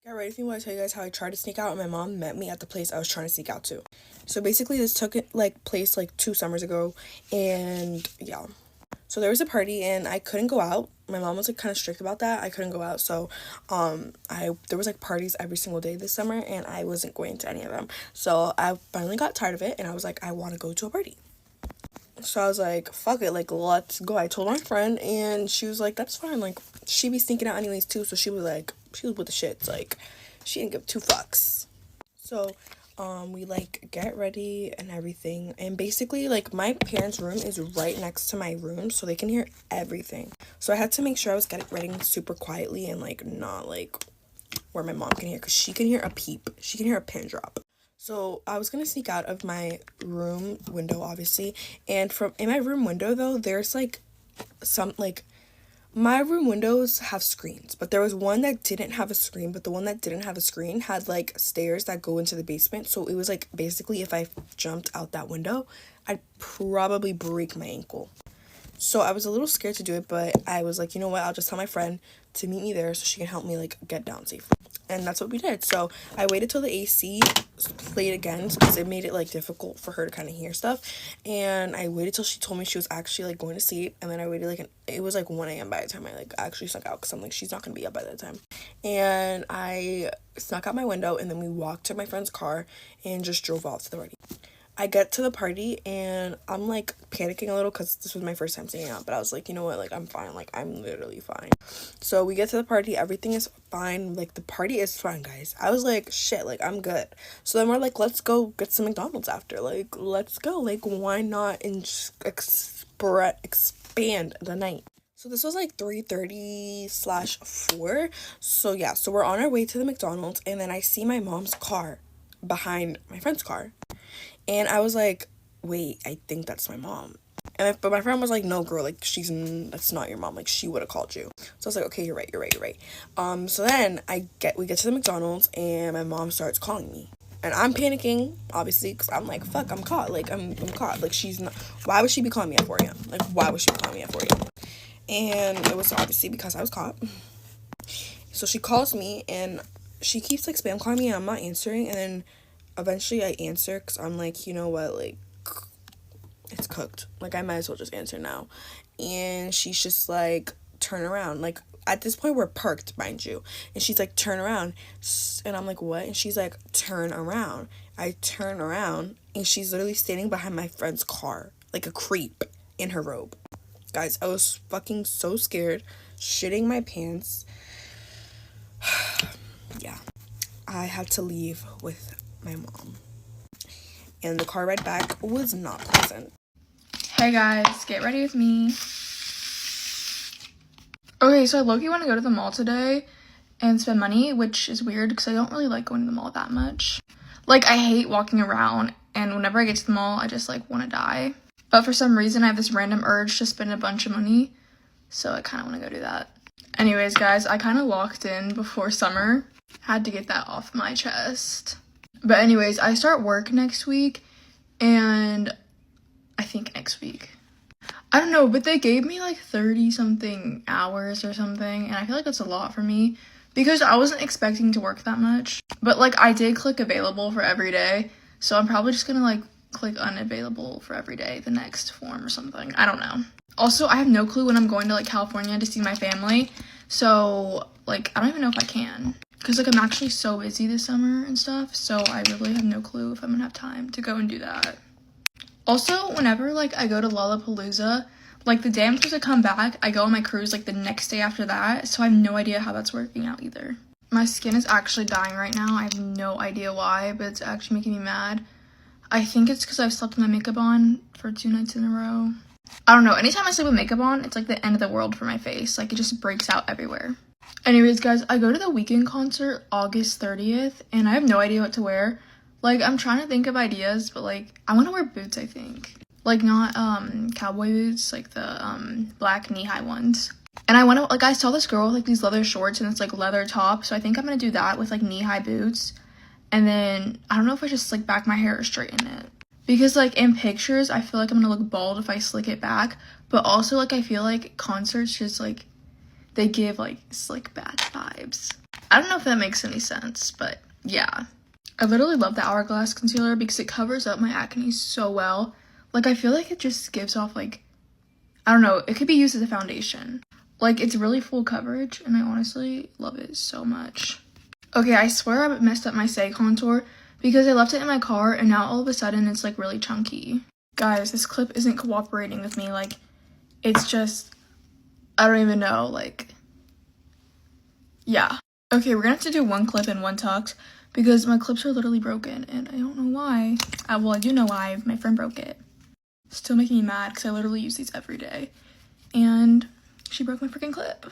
Get ready with me while I tell you guys how I tried to sneak out and my mom met me at the place I was trying to sneak out to. So basically this took place 2 summers ago, and yeah. So there was a party and I couldn't go out. My mom was kind of strict about that. I couldn't go out. So there was parties every single day this summer and I wasn't going to any of them. So I finally got tired of it and I was like, I want to go to a party. So I was like, fuck it, let's go. I told my friend and she was like, that's fine. She be sneaking out anyways too. So she was with the shits. She didn't give 2 fucks. So we get ready and everything, and basically my parents' room is right next to my room, so they can hear everything. So I had to make sure I was getting ready super quietly and not where my mom can hear, because she can hear a peep, she can hear a pin drop. So I was gonna sneak out of my room window, obviously, and in my room window though, there's my room windows have screens, but there was one that didn't have a screen, but the one that didn't have a screen had stairs that go into the basement. So it was basically if I jumped out that window, I'd probably break my ankle. So I was a little scared to do it, but I was like, you know what, I'll just tell my friend to meet me there so she can help me get down safely. And that's what we did. So I waited till the AC played again because it made it difficult for her to kind of hear stuff. And I waited till she told me she was actually going to sleep. And then I waited it was 1 a.m. by the time I actually snuck out, because I'm she's not gonna be up by that time. And I snuck out my window and then we walked to my friend's car and just drove off to the party. I get to the party and I'm panicking a little because this was my first time singing out, but I was like, you know what, I'm fine, I'm literally fine. So we get to the party, everything is fine, the party is fine, guys. I was like, shit, I'm good. So then we're let's go get some McDonald's after, let's go, why not, and just expand the night. So this was 3:30/4. So yeah, so we're on our way to the McDonald's and then I see my mom's car behind my friend's car. And I was like, wait, I think that's my mom. But my friend was like, no, girl, that's not your mom. She would have called you. So I was like, okay, you're right. So then we get to the McDonald's and my mom starts calling me. And I'm panicking, obviously, because I'm like, fuck, I'm caught. I'm caught. She's not, why would she be calling me at 4 a.m.? Why would she be calling me at 4 a.m.? And it was obviously because I was caught. So she calls me and she keeps spam calling me and I'm not answering. And then eventually I answer because I'm like, you know what, it's cooked. I might as well just answer now. And she's just turn around. At this point, we're parked, mind you. And she's turn around. And I'm like, what? And she's like, turn around. I turn around and she's literally standing behind my friend's car, like a creep in her robe. Guys, I was fucking so scared, shitting my pants. Yeah. I had to leave with my mom, and the car ride back was not pleasant. Hey guys, get ready with me. Okay, so I low-key want to go to the mall today and spend money, which is weird because I don't really like going to the mall that much. I hate walking around, and whenever I get to the mall, I just want to die. But for some reason, I have this random urge to spend a bunch of money, so I kind of want to go do that. Anyways, guys, I kind of locked in before summer. Had to get that off my chest. But anyways, I start work next week, and I think next week. I don't know, but they gave me 30-something hours or something, and I feel that's a lot for me because I wasn't expecting to work that much. But I did click available for every day, so I'm probably just gonna click unavailable for every day, the next form or something. I don't know. Also, I have no clue when I'm going to California to see my family, so I don't even know if I can. Because, I'm actually so busy this summer and stuff, so I really have no clue if I'm gonna have time to go and do that. Also, whenever, I go to Lollapalooza, the day I'm supposed to come back, I go on my cruise, the next day after that, so I have no idea how that's working out either. My skin is actually dying right now. I have no idea why, but it's actually making me mad. I think it's because I've slept with my makeup on for 2 nights in a row. I don't know, anytime I sleep with makeup on, it's the end of the world for my face. It just breaks out everywhere. Anyways, guys, I go to the Weeknd concert August 30th, and I have no idea what to wear. I'm trying to think of ideas, but, I want to wear boots, I think. Not, cowboy boots, the, black knee-high ones. And I want to, I saw this girl with, these leather shorts and this, leather top, so I think I'm going to do that with, knee-high boots. And then, I don't know if I just slick back my hair or straighten it. Because, in pictures, I feel I'm going to look bald if I slick it back. But also, I feel concerts just, they give, slick back vibes. I don't know if that makes any sense, but yeah. I literally love the Hourglass concealer because it covers up my acne so well. Like, I feel like it just gives off, like, I don't know, it could be used as a foundation. Like, it's really full coverage, and I honestly love it so much. Okay, I swear I messed up my Say contour because I left it in my car, and now all of a sudden it's, like, really chunky. Guys, this clip isn't cooperating with me. Like, it's just, I don't even know, like, yeah. Okay, we're gonna have to do one clip and one tux because my clips are literally broken, and I don't know why. Well, I do know why. My friend broke it. Still making me mad because I literally use these every day. And she broke my freaking clip.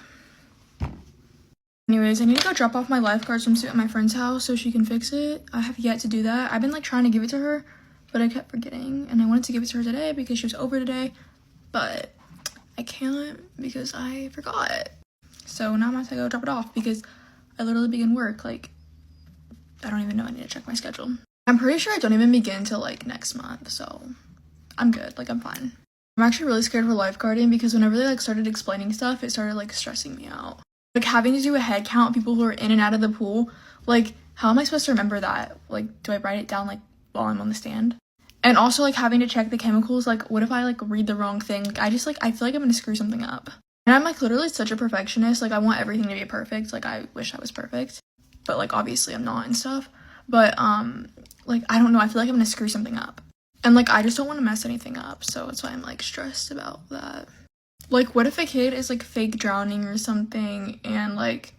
Anyways, I need to go drop off my lifeguard swimsuit at my friend's house so she can fix it. I have yet to do that. I've been like trying to give it to her, but I kept forgetting. And I wanted to give it to her today because she was over today, but I can't because I forgot. So now I'm gonna have to go drop it off because I literally begin work. Like, I don't even know. I need to check my schedule. I'm pretty sure I don't even begin till like next month, so I'm good. Like, I'm fine. I'm actually really scared for lifeguarding because whenever they like started explaining stuff, it started like stressing me out. Like, having to do a head count of people who are in and out of the pool, like, how am I supposed to remember that? Like, do I write it down like while I'm on the stand? And also like having to check the chemicals, like what if I like read the wrong thing? Like, I feel like I'm gonna screw something up. And I'm like literally such a perfectionist. Like, I want everything to be perfect. Like, I wish I was perfect, but like obviously I'm not and stuff. But like, I don't know, I feel like I'm gonna screw something up. And like, I just don't want to mess anything up, so that's why I'm like stressed about that. Like, what if a kid is like fake drowning or something and like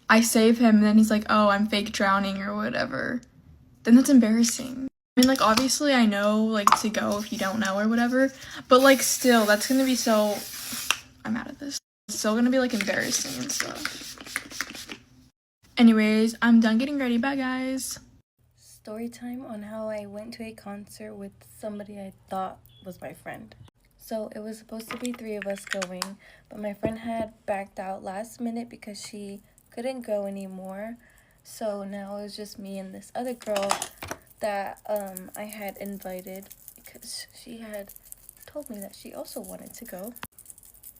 I save him and then he's like, oh, I'm fake drowning or whatever? Then that's embarrassing. I mean, like, obviously I know like to go if you don't know or whatever, but like still, that's gonna be so, I'm mad at this. It's still gonna be like embarrassing and stuff. Anyways, I'm done getting ready. Bye, guys. Story time on how I went to a concert with somebody I thought was my friend. So it was supposed to be 3 of us going, but my friend had backed out last minute because she couldn't go anymore. So now it was just me and this other girl that I had invited because she had told me that she also wanted to go.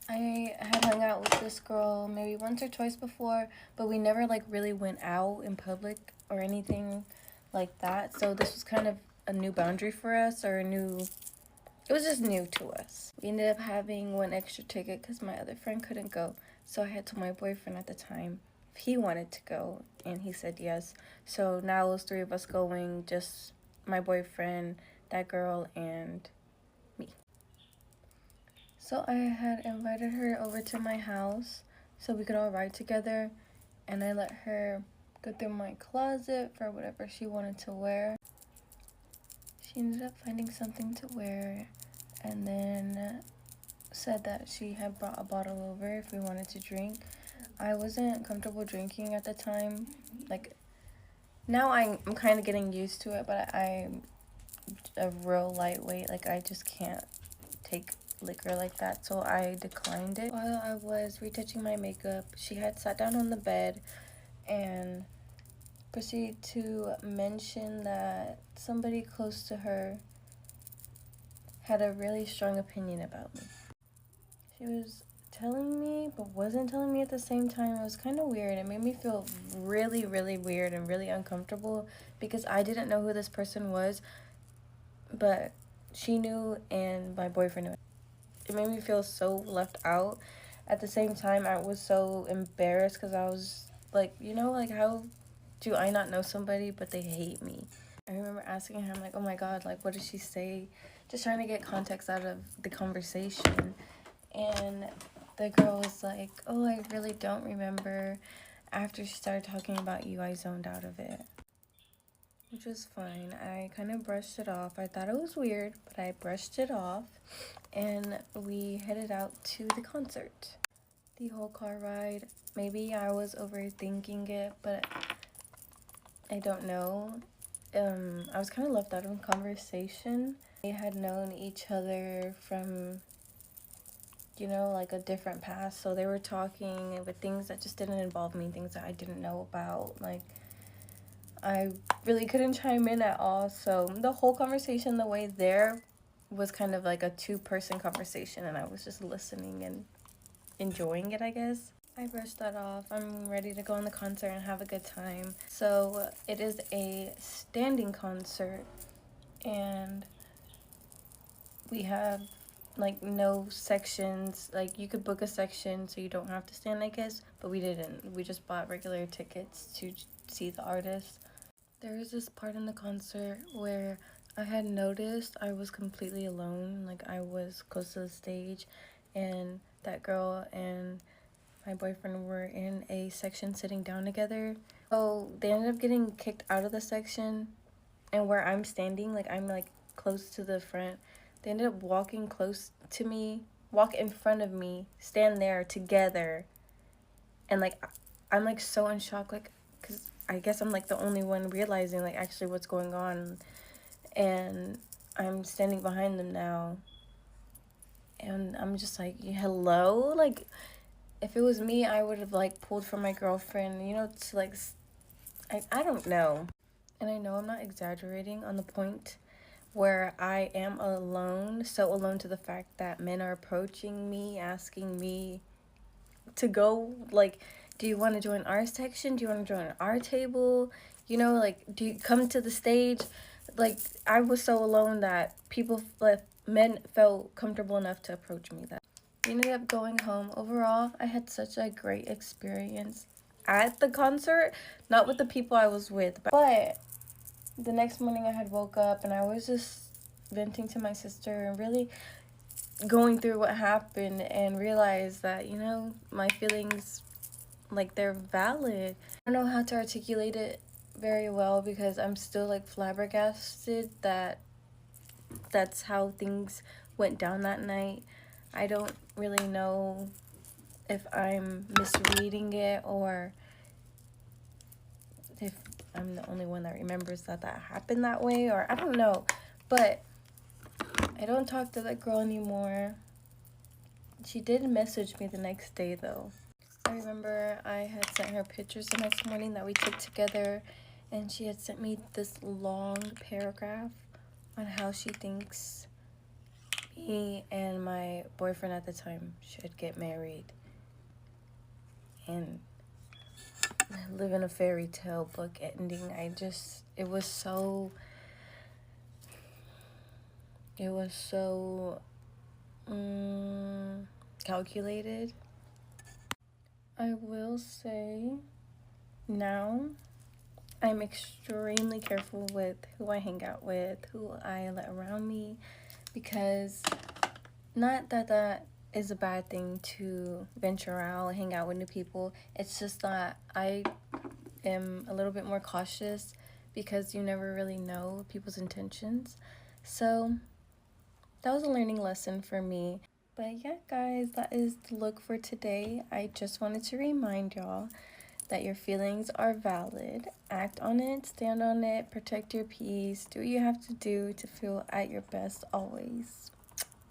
I had hung out with this girl maybe once or twice before, but we never like really went out in public or anything like that. So this was kind of a new boundary for us, or it was just new to us. We ended up having one extra ticket because my other friend couldn't go. So I had told my boyfriend at the time if he wanted to go, and he said yes. So now it was 3 of us going, just my boyfriend, that girl, and me. So I had invited her over to my house so we could all ride together, and I let her go through my closet for whatever she wanted to wear. She ended up finding something to wear and then said that she had brought a bottle over if we wanted to drink. I wasn't comfortable drinking at the time. Like, now I'm kind of getting used to it, but I'm a real lightweight. Like, I just can't take liquor like that, so I declined it. While I was retouching my makeup, she had sat down on the bed and proceeded to mention that somebody close to her had a really strong opinion about me. She was telling me but wasn't telling me at the same time. It was kind of weird. It made me feel really, really weird and really uncomfortable because I didn't know who this person was, but she knew and my boyfriend knew. It made me feel so left out. At the same time, I was so embarrassed because I was like, like, how do I not know somebody but they hate me? I remember asking her, I'm like, oh my god, like, what did she say? Just trying to get context out of the conversation. And the girl was like, oh, I really don't remember. After she started talking about you, I zoned out of it. Which was fine. I kind of brushed it off. I thought it was weird, but I brushed it off. And we headed out to the concert. The whole car ride, maybe I was overthinking it, but I don't know. I was kind of left out of the conversation. We had known each other from, like a different past, so they were talking with things that just didn't involve me, things that I didn't know about. Like, I really couldn't chime in at all, so the whole conversation, the way there, was kind of like a 2-person conversation, and I was just listening and enjoying it, I guess. I brushed that off. I'm ready to go on the concert and have a good time. So it is a standing concert, and we have like no sections. Like you could book a section so you don't have to stand, I guess, but we didn't. We just bought regular tickets to see the artist. There was this part in the concert where I had noticed I was completely alone. Like I was close to the stage, and that girl and my boyfriend were in a section sitting down together. So they ended up getting kicked out of the section, and where I'm standing, like I'm like close to the front, they ended up walking close to me, walk in front of me, stand there together. And like I'm like so in shock, like, because I guess I'm like the only one realizing like actually what's going on. And I'm standing behind them now, and I'm just like, hello? Like, if it was me, I would have like pulled for my girlfriend, you know, to like, I don't know. And I know I'm not exaggerating on the point where I am alone, so alone to the fact that men are approaching me, asking me to go, like, do you want to join our section? Do you want to join our table? You know, like, do you come to the stage? Like, I was so alone that men felt comfortable enough to approach me. That we ended up going home. Overall, I had such a great experience at the concert, not with the people I was with, but the next morning I had woke up and I was just venting to my sister and really going through what happened, and realized that, you know, my feelings, like, they're valid. I don't know how to articulate it very well because I'm still like flabbergasted that that's how things went down that night. I don't really know if I'm misreading it or if I'm the only one that remembers that happened that way, or I don't know. But I don't talk to that girl anymore. She did message me the next day though. I remember I had sent her pictures the next morning that we took together, and she had sent me this long paragraph on how she thinks me and my boyfriend at the time should get married and live in a fairy tale book ending. It was so calculated. I will say now I'm extremely careful with who I hang out with, who I let around me, because not that is a bad thing to venture out, hang out with new people. It's just that I am a little bit more cautious because you never really know people's intentions. So that was a learning lesson for me. But yeah, guys, that is the look for today. I just wanted to remind y'all that your feelings are valid. Act on it, stand on it, protect your peace, do what you have to do to feel at your best always.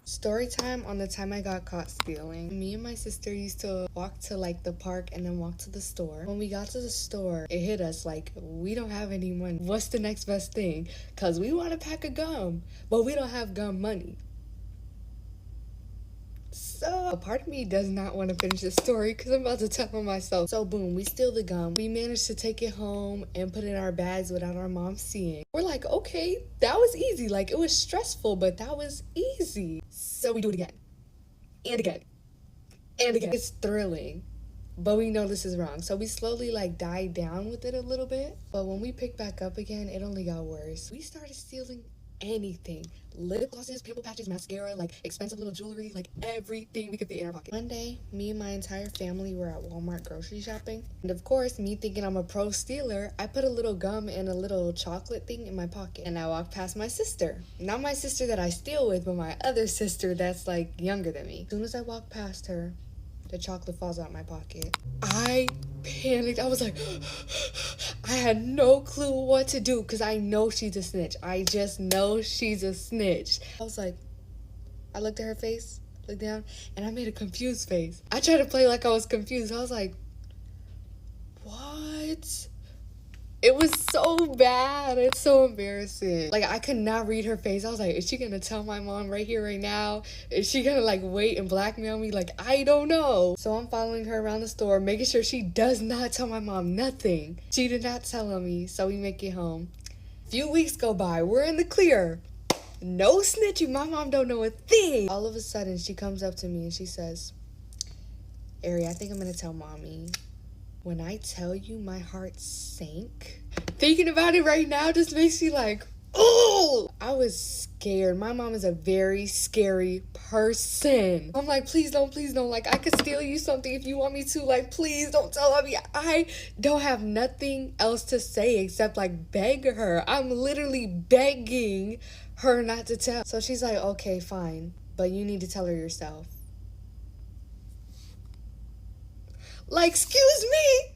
Story time on the time I got caught stealing. Me and my sister used to walk to like the park and then walk to the store. When we got to the store, it hit us like, we don't have any money. What's the next best thing? Because we want a pack of gum, but we don't have gum money. So a part of me does not want to finish this story because I'm about to tell on myself. So boom, we steal the gum. We managed to take it home and put it in our bags without our mom seeing. We're like, okay, that was easy. Like, it was stressful, but that was easy. So we do it again and again and again. It's thrilling, but we know this is wrong. So we slowly like died down with it a little bit. But when we picked back up again, it only got worse. We started stealing anything. Lip glosses, pimple patches, mascara, like expensive little jewelry, like everything we could fit in our pocket. One day, me and my entire family were at Walmart grocery shopping. And of course, me thinking I'm a pro stealer, I put a little gum and a little chocolate thing in my pocket. And I walked past my sister. Not my sister that I steal with, but my other sister that's like younger than me. As soon as I walk past her, the chocolate falls out of my pocket. I panicked. I was like, I had no clue what to do because I know she's a snitch. I just know she's a snitch. I was like, I looked at her face, looked down, and I made a confused face. I tried to play like I was confused. I was like, what? It was so bad. It's so embarrassing. Like, I could not read her face. I was like, is she gonna tell my mom right here, right now? Is she gonna, like, wait and blackmail me? Like, I don't know. So I'm following her around the store, making sure she does not tell my mom nothing. She did not tell me, so we make it home. Few weeks go by. We're in the clear. No snitching. My mom don't know a thing. All of a sudden, she comes up to me and she says, Ari, I think I'm gonna tell mommy. When I tell you my heart sank, thinking about it right now just makes me like, oh! I was scared. My mom is a very scary person. I'm like, please don't, please don't. Like, I could steal you something if you want me to. Like, please don't tell me. I don't have nothing else to say except like beg her. I'm literally begging her not to tell. So she's like, okay, fine, but you need to tell her yourself. Like, excuse me?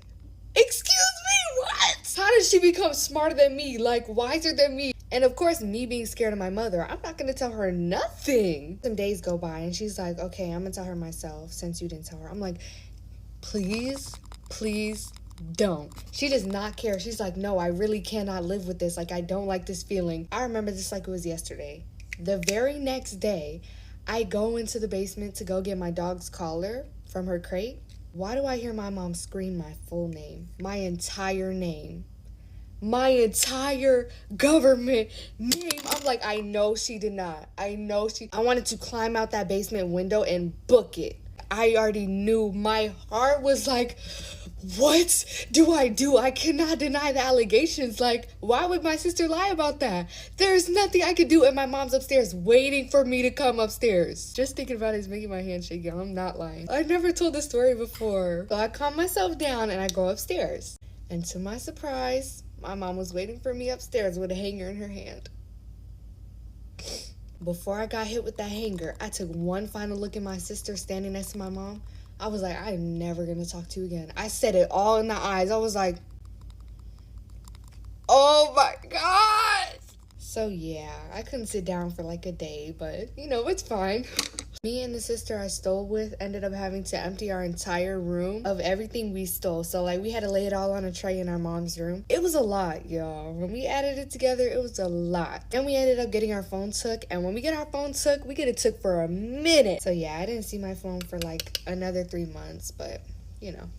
Excuse me? What? How did she become smarter than me? Like, wiser than me? And of course, me being scared of my mother, I'm not gonna tell her nothing. Some days go by and she's like, okay, I'm gonna tell her myself since you didn't tell her. I'm like, please, please don't. She does not care. She's like, no, I really cannot live with this. Like, I don't like this feeling. I remember this like it was yesterday. The very next day, I go into the basement to go get my dog's collar from her crate. Why do I hear my mom scream my full name? My entire name. My entire government name. I'm like, I know she did not. I wanted to climb out that basement window and book it. I already knew. My heart was like, what do I do? I cannot deny the allegations. Like, why would my sister lie about that? There's nothing I could do, and my mom's upstairs waiting for me to come upstairs. Just thinking about it is making my hand shaky. I'm not lying. I've never told this story before. So I calm myself down and I go upstairs. And to my surprise, my mom was waiting for me upstairs with a hanger in her hand. Before I got hit with that hanger, I took one final look at my sister standing next to my mom. I was like, I'm never gonna talk to you again. I said it all in the eyes. I was like, oh my God. So yeah, I couldn't sit down for like a day, but you know, it's fine. Me and the sister I stole with ended up having to empty our entire room of everything we stole. So like we had to lay it all on a tray in our mom's room. It was a lot, y'all. When we added it together, it was a lot. Then we ended up getting our phone took. And when we get our phone took, we get it took for a minute. So yeah, I didn't see my phone for like another 3 months, but you know.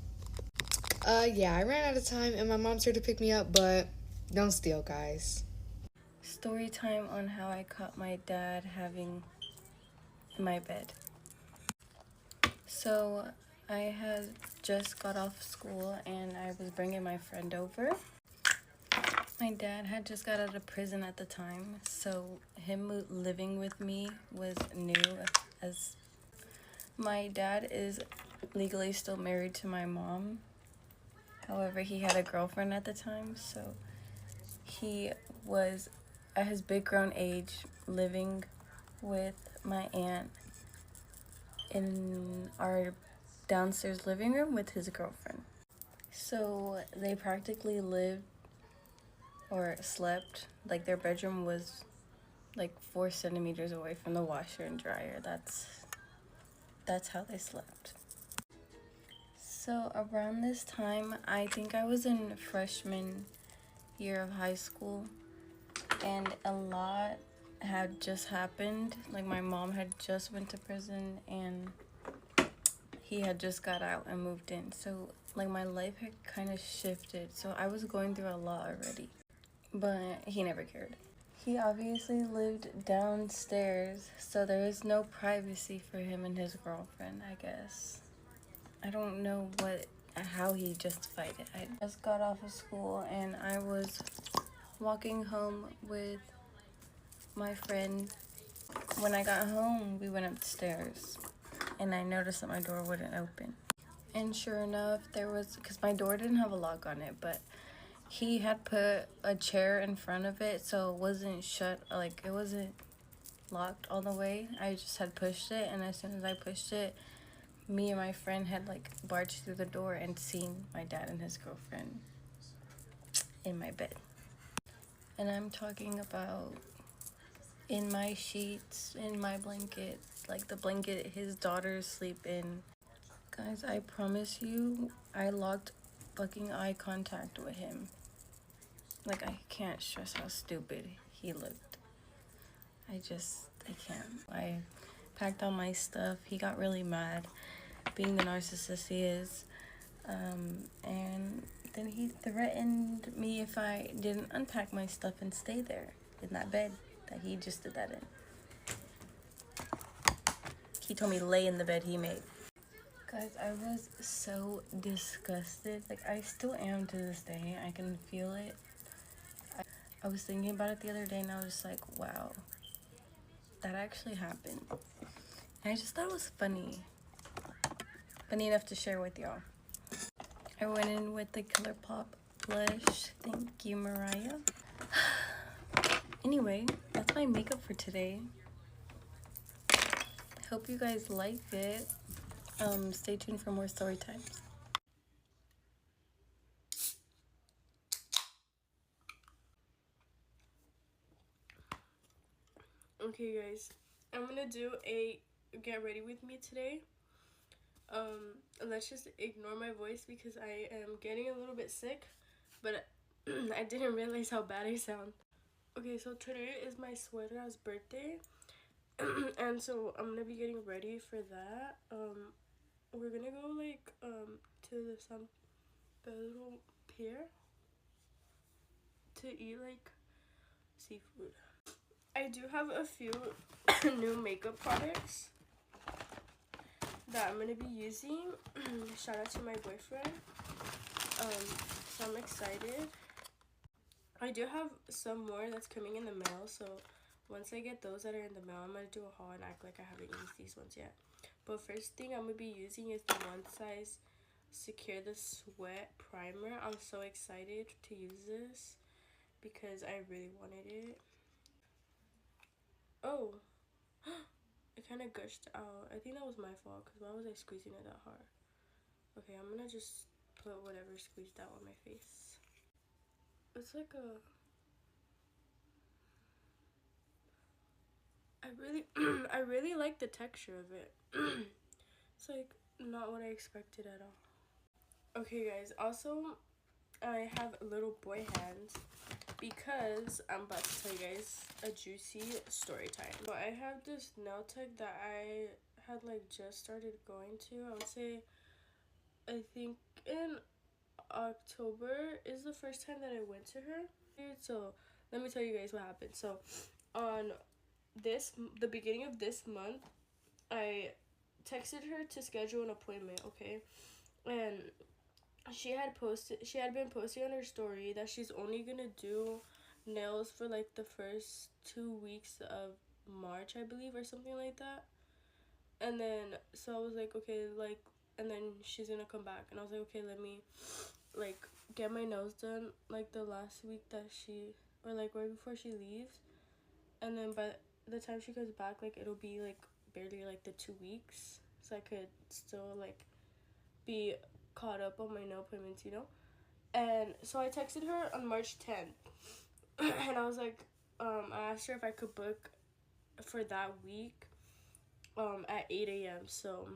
Yeah, I ran out of time and my mom's here to pick me up, but don't steal, guys. Story time on how I caught my dad having my bed. So I had just got off school and I was bringing my friend over. My dad had just got out of prison at the time, so him living with me was new, as my dad is legally still married to my mom. However, he had a girlfriend at the time, so he was at his big grown age living with my aunt in our downstairs living room with his girlfriend. So they practically lived or slept, like their bedroom was like 4 centimeters away from the washer and dryer. That's how they slept. So around this time, I think I was in freshman year of high school, and a lot had just happened. Like my mom had just went to prison and he had just got out and moved in. So like my life had kind of shifted. So I was going through a lot already, but he never cared. He obviously lived downstairs, so there was no privacy for him and his girlfriend, I guess. I don't know how he justified it. I just got off of school and I was walking home with my friend. When I got home, we went upstairs and I noticed that my door wouldn't open. And sure enough, because my door didn't have a lock on it, but he had put a chair in front of it, so it wasn't shut, like it wasn't locked all the way. I just had pushed it, and as soon as I pushed it, me and my friend had like barged through the door and seen my dad and his girlfriend in my bed. And I'm talking about in my sheets, in my blanket, like the blanket his daughters sleep in. Guys, I promise you, I locked fucking eye contact with him. Like, I can't stress how stupid he looked. I can't. I packed all my stuff. He got really mad, being the narcissist he is. And then he threatened me if I didn't unpack my stuff and stay there in that bed that he just did that in. He told me to lay in the bed he made. Guys, I was so disgusted. Like, I still am to this day. I can feel it. I was thinking about it the other day and I was just like, wow, that actually happened. And I just thought it was funny. Funny enough to share with y'all. I went in with the ColourPop blush. Thank you, Mariah. Anyway, that's my makeup for today. Hope you guys liked it. Stay tuned for more story times. Okay, guys, I'm gonna do a get ready with me today. Let's just ignore my voice because I am getting a little bit sick, but I didn't realize how bad I sound. Okay, so today is my sweater's birthday, and so I'm gonna be getting ready for that. We're gonna go like to the San Pedro Pier to eat like seafood. I do have a few new makeup products that I'm gonna be using. Shout out to my boyfriend. So I'm excited. I do have some more that's coming in the mail, so once I get those that are in the mail, I'm gonna do a haul and act like I haven't used these ones yet. But first thing I'm gonna be using is the One Size Secure the Sweat primer. I'm so excited to use this because I really wanted it. Oh, it kind of gushed out. I think that was my fault because why was I squeezing it that hard? Okay, I'm gonna just put whatever squeezed out on my face. It's like a... I really like the texture of it. It's like not what I expected at all. Okay, guys, also I have little boy hands because I'm about to tell you guys a juicy story time. So I have this nail tech that I had like just started going to. I would say I think in October is the first time that I went to her. So let me tell you guys what happened. So on the beginning of this month, I texted her to schedule an appointment, okay? And she had been posting on her story that she's only gonna do nails for like the first 2 weeks of March, I believe, or something like that. And then so I was like, okay, like, and then she's gonna come back, and I was like, okay, let me like get my nails done like the last week that or like right before she leaves, and then by the time she comes back, like it'll be like barely like the 2 weeks, so I could still like be caught up on my nail appointments, you know. And so I texted her on March 10th and I was like, I asked her if I could book for that week at 8 a.m. So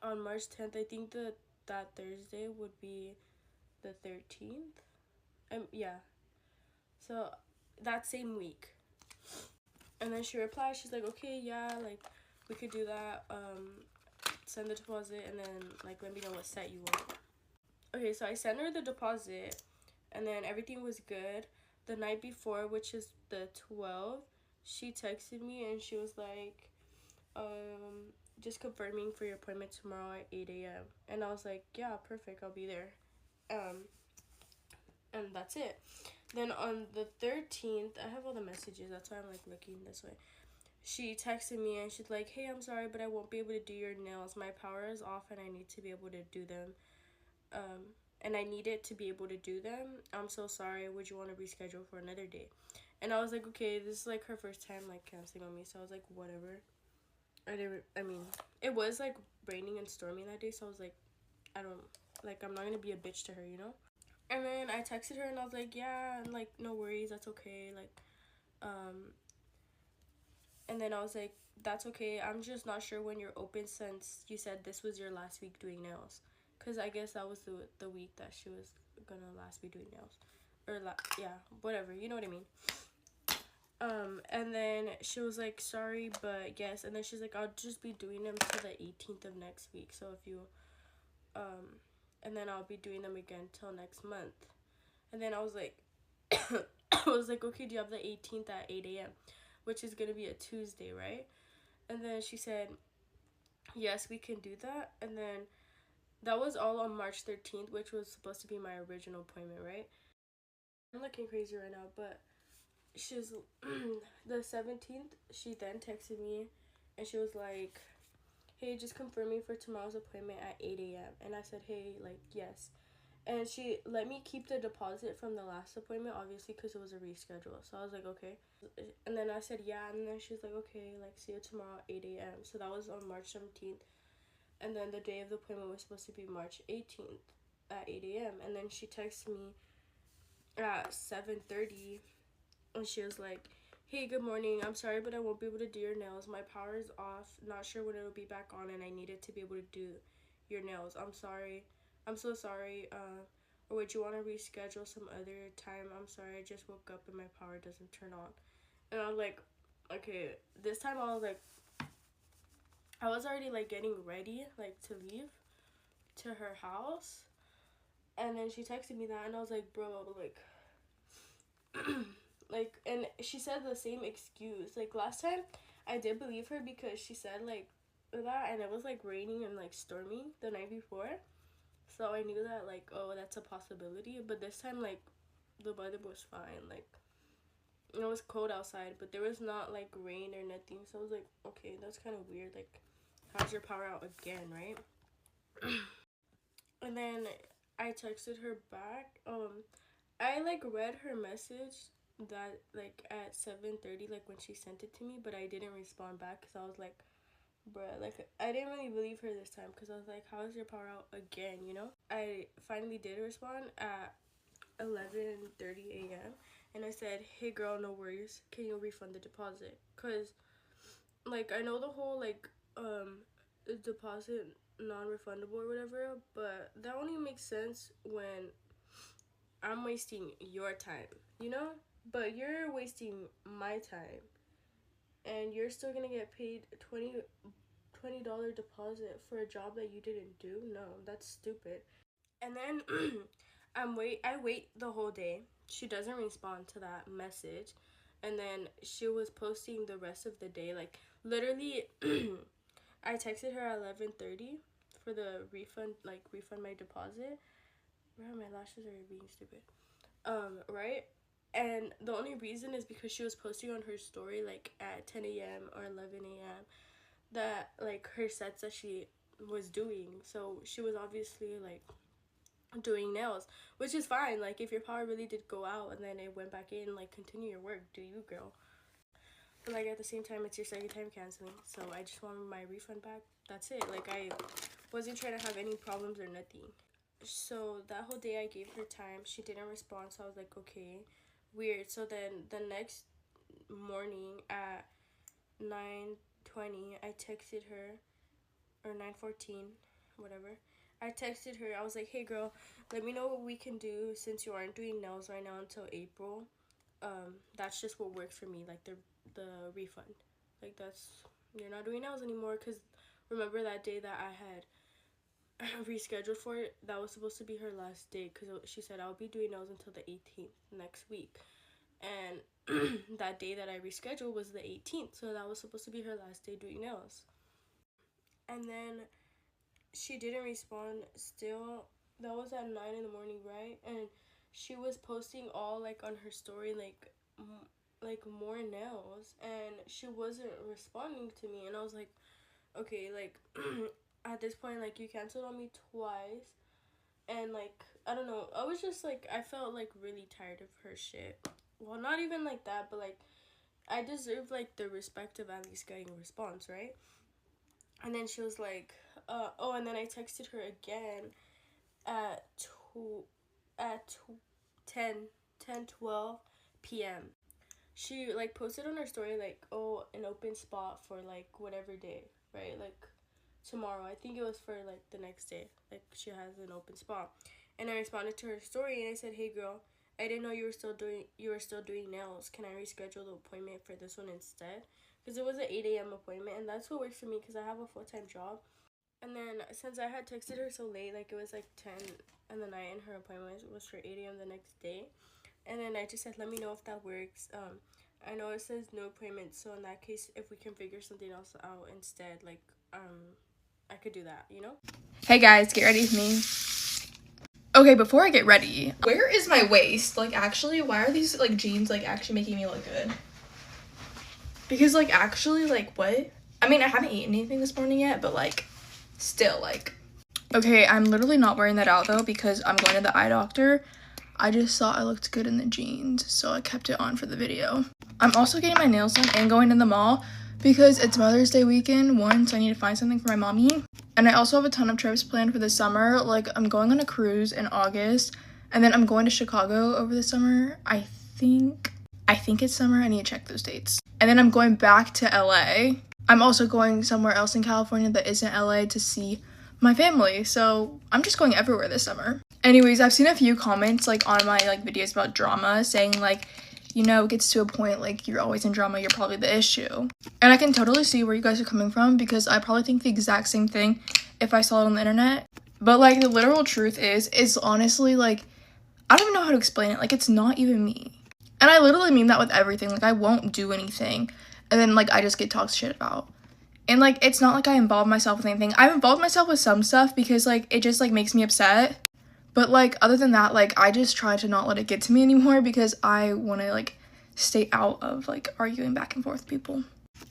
on March 10th, I think that Thursday would be the 13th. Yeah, so that same week. And then she replied, she's like, okay, yeah, like we could do that. Send the deposit and then like let me know what set you want. Okay, so I sent her the deposit and then everything was good. The night before, which is the 12th, she texted me and she was like, just confirming for your appointment tomorrow at 8 a.m. And I was like, yeah, perfect, I'll be there. And that's it. Then on the 13th, I have all the messages, that's why I'm like looking this way. She texted me and she's like, hey, I'm sorry, but I won't be able to do your nails. My power is off and I need to be able to do them. And I needed to be able to do them. I'm so sorry. Would you want to reschedule for another day? And I was like, okay, this is like her first time like canceling on me. So I was like, whatever. I mean, it was like raining and storming that day. So I was like, I'm not going to be a bitch to her, you know? And then I texted her and I was like, yeah, like, no worries. That's okay. Like, and then I was like, that's okay. I'm just not sure when you're open since you said this was your last week doing nails. Because I guess that was the week that she was going to last be doing nails. yeah, whatever, you know what I mean. And then she was like, sorry, but yes. And then she's like, I'll just be doing them till the 18th of next week. So if you, and then I'll be doing them again till next month. And then I was like, I was like, okay, do you have the 18th at 8 a.m., which is going to be a Tuesday, right? And then she said, yes, we can do that. And then that was all on March 13th, which was supposed to be my original appointment, right? I'm looking crazy right now, but she's the 17th, she then texted me and she was like, hey, just confirm me for tomorrow's appointment at 8 a.m. And I said, hey, like, yes. And she let me keep the deposit from the last appointment, obviously, because it was a reschedule. So I was like, okay. And then I said, yeah. And then she's like, okay, like, see you tomorrow at 8 a.m. So that was on March 17th. And then the day of the appointment was supposed to be March 18th at 8 a.m. And then she texted me at 7:30. And she was like, hey, good morning. I'm sorry, but I won't be able to do your nails. My power is off. Not sure when it'll be back on, and I needed to be able to do your nails. I'm sorry. I'm so sorry. Or would you want to reschedule some other time? I'm sorry. I just woke up and my power doesn't turn on. And I was like, okay. This time I was like, I was already like getting ready, like to leave to her house. And then she texted me that, and I was like, bro, like, like, and she said the same excuse. Like, last time I did believe her because she said like that, and it was like raining and like stormy the night before, so I knew that like, oh, that's a possibility. But this time, like, the weather was fine. Like, it was cold outside, but there was not like rain or nothing. So I was like, okay, that's kind of weird. Like, how's your power out again, right? And then I texted her back. I like read her message that like at 7:30, like when she sent it to me, but I didn't respond back because I was like, bruh, like, I didn't really believe her this time because I was like, how is your power out again, you know? I finally did respond at 11:30 a.m. and I said, hey girl, no worries, can you refund the deposit? Because like, I know the whole like deposit non-refundable or whatever, but that only makes sense when I'm wasting your time, you know? But you're wasting my time, and you're still gonna get paid $20 deposit for a job that you didn't do. No, that's stupid. And then I wait the whole day. She doesn't respond to that message. And then she was posting the rest of the day, like, literally I texted her at 11:30 for the refund, like, refund my deposit. Bro, my lashes are being stupid. Right? And the only reason is because she was posting on her story like at 10 a.m. or 11 a.m. that like her sets that she was doing. So she was obviously like doing nails, which is fine. Like, if your power really did go out and then it went back in, like, continue your work, do you, girl? But like, at the same time, it's your second time canceling, so I just wanted my refund back. That's it. Like, I wasn't trying to have any problems or nothing. So that whole day I gave her time. She didn't respond, so I was like, okay, weird. So then the next morning at 9:20, I texted her, or 9:14, whatever. I texted her. I was like, hey girl, let me know what we can do since you aren't doing nails right now until April. That's just what works for me, like the refund. Like, that's, you're not doing nails anymore, because remember that day that I had rescheduled for it, that was supposed to be her last day, because she said I'll be doing nails until the 18th next week, and that day that I rescheduled was the 18th, so that was supposed to be her last day doing nails. And then she didn't respond still. That was at 9 in the morning, right? And she was posting all like on her story like more nails, and she wasn't responding to me. And I was like, okay, like at this point, like, you canceled on me twice, and like, I don't know, I was just like, I felt like really tired of her shit. Well, not even like that, but like, I deserve like the respect of at least getting a response, right? And then she was like, oh, and then I texted her again at 12 p.m. She like posted on her story like, oh, an open spot for like whatever day, right? Like tomorrow. I think it was for like the next day. Like, she has an open spot. And I responded to her story and I said, hey girl, I didn't know you were still doing nails. Can I reschedule the appointment for this one instead? Because it was an 8 a.m. appointment, and that's what works for me because I have a full-time job. And then since I had texted her so late, like it was like 10 in the night, and her appointment was for 8 a.m. the next day. And then I just said, let me know if that works. I know it says no appointment, so in that case, if we can figure something else out instead, like, I could do that, you know? Hey guys, get ready with me. Okay, before I get ready, where is my waist? Like, actually, why are these, like, jeans, like, actually making me look good? Because, like, actually, like, what? I mean, I haven't eaten anything this morning yet, but, like, still, like. Okay, I'm literally not wearing that out, though, because I'm going to the eye doctor. I just thought I looked good in the jeans, so I kept it on for the video. I'm also getting my nails done and going to the mall because it's Mother's Day weekend, so I need to find something for my mommy. And I also have a ton of trips planned for the summer. Like, I'm going on a cruise in August, and then I'm going to Chicago over the summer. I think it's summer. I need to check those dates. And then I'm going back to LA. I'm also going somewhere else in California that isn't LA to see my family. So I'm just going everywhere this summer. Anyways, I've seen a few comments, like, on my, like, videos about drama saying, like, you know, it gets to a point, like, you're always in drama, you're probably the issue. And I can totally see where you guys are coming from because I probably think the exact same thing if I saw it on the internet. But, like, the literal truth is honestly, like, I don't even know how to explain it. Like, it's not even me. And I literally mean that with everything. Like, I won't do anything, and then, like, I just get talked shit about. And, like, it's not like I involve myself with anything. I've involved myself with some stuff because, like, it just, like, makes me upset. But, like, other than that, like, I just try to not let it get to me anymore because I want to, like, stay out of, like, arguing back and forth with people.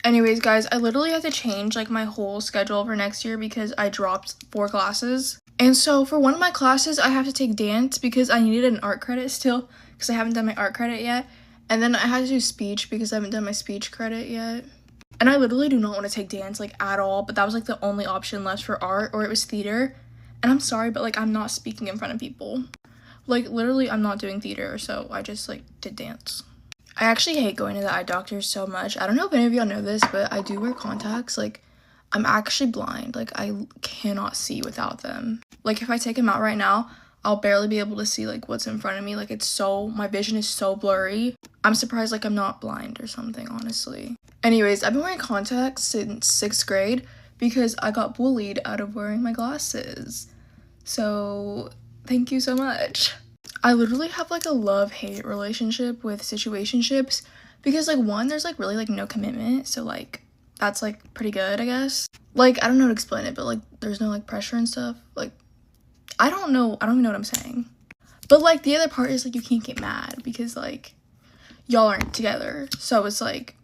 Anyways, guys, I literally had to change, like, my whole schedule for next year because I dropped 4 classes. And so for one of my classes, I have to take dance because I needed an art credit still because I haven't done my art credit yet. And then I had to do speech because I haven't done my speech credit yet. And I literally do not want to take dance, like, at all. But that was, like, the only option left for art, or it was theater. And I'm sorry, but, like, I'm not speaking in front of people. Like, literally, I'm not doing theater, so I just, like, did dance. I actually hate going to the eye doctor so much. I don't know if any of y'all know this, but I do wear contacts. Like, I'm actually blind. Like, I cannot see without them. Like, if I take them out right now, I'll barely be able to see, like, what's in front of me. Like, my vision is so blurry. I'm surprised, like, I'm not blind or something, honestly. Anyways, I've been wearing contacts since 6th grade because I got bullied out of wearing my glasses. So, thank you so much. I literally have, like, a love-hate relationship with situationships because, like, one, there's, like, really, like, no commitment, so, like, that's, like, pretty good, I guess. Like, I don't know how to explain it, but, like, there's no, like, pressure and stuff. Like, I don't even know what I'm saying. But, like, the other part is, like, you can't get mad because, like, y'all aren't together. So it's, like,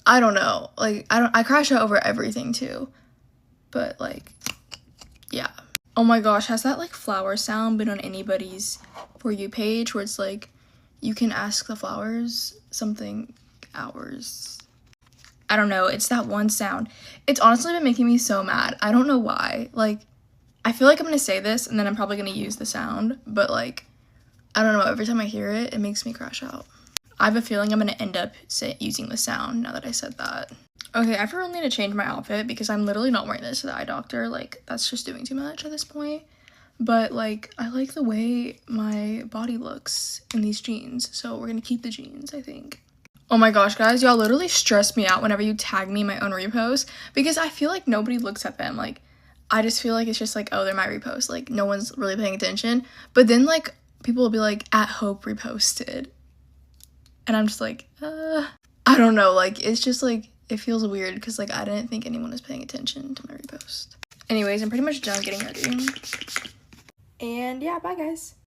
I don't know. Like, I crash out over everything, too. But, like, yeah. Oh my gosh, has that, like, flower sound been on anybody's For You page where it's, like, you can ask the flowers something hours? I don't know, it's that one sound. It's honestly been making me so mad. I don't know why. Like, I feel like I'm gonna say this and then I'm probably gonna use the sound, but, like, I don't know, every time I hear it, it makes me crash out. I have a feeling I'm gonna end up using the sound now that I said that. Okay, I really need to change my outfit because I'm literally not wearing this to the eye doctor. Like, that's just doing too much at this point. But, like, I like the way my body looks in these jeans, so we're gonna keep the jeans, I think. Oh my gosh, guys, y'all literally stress me out whenever you tag me in my own reposts because I feel like nobody looks at them. Like, I just feel like it's just like, oh, they're my reposts. Like, no one's really paying attention. But then, like, people will be like, @Hope reposted. And I'm just like, I don't know. Like, it's just, like, it feels weird because, like, I didn't think anyone was paying attention to my repost. Anyways, I'm pretty much done getting ready. And yeah, bye, guys.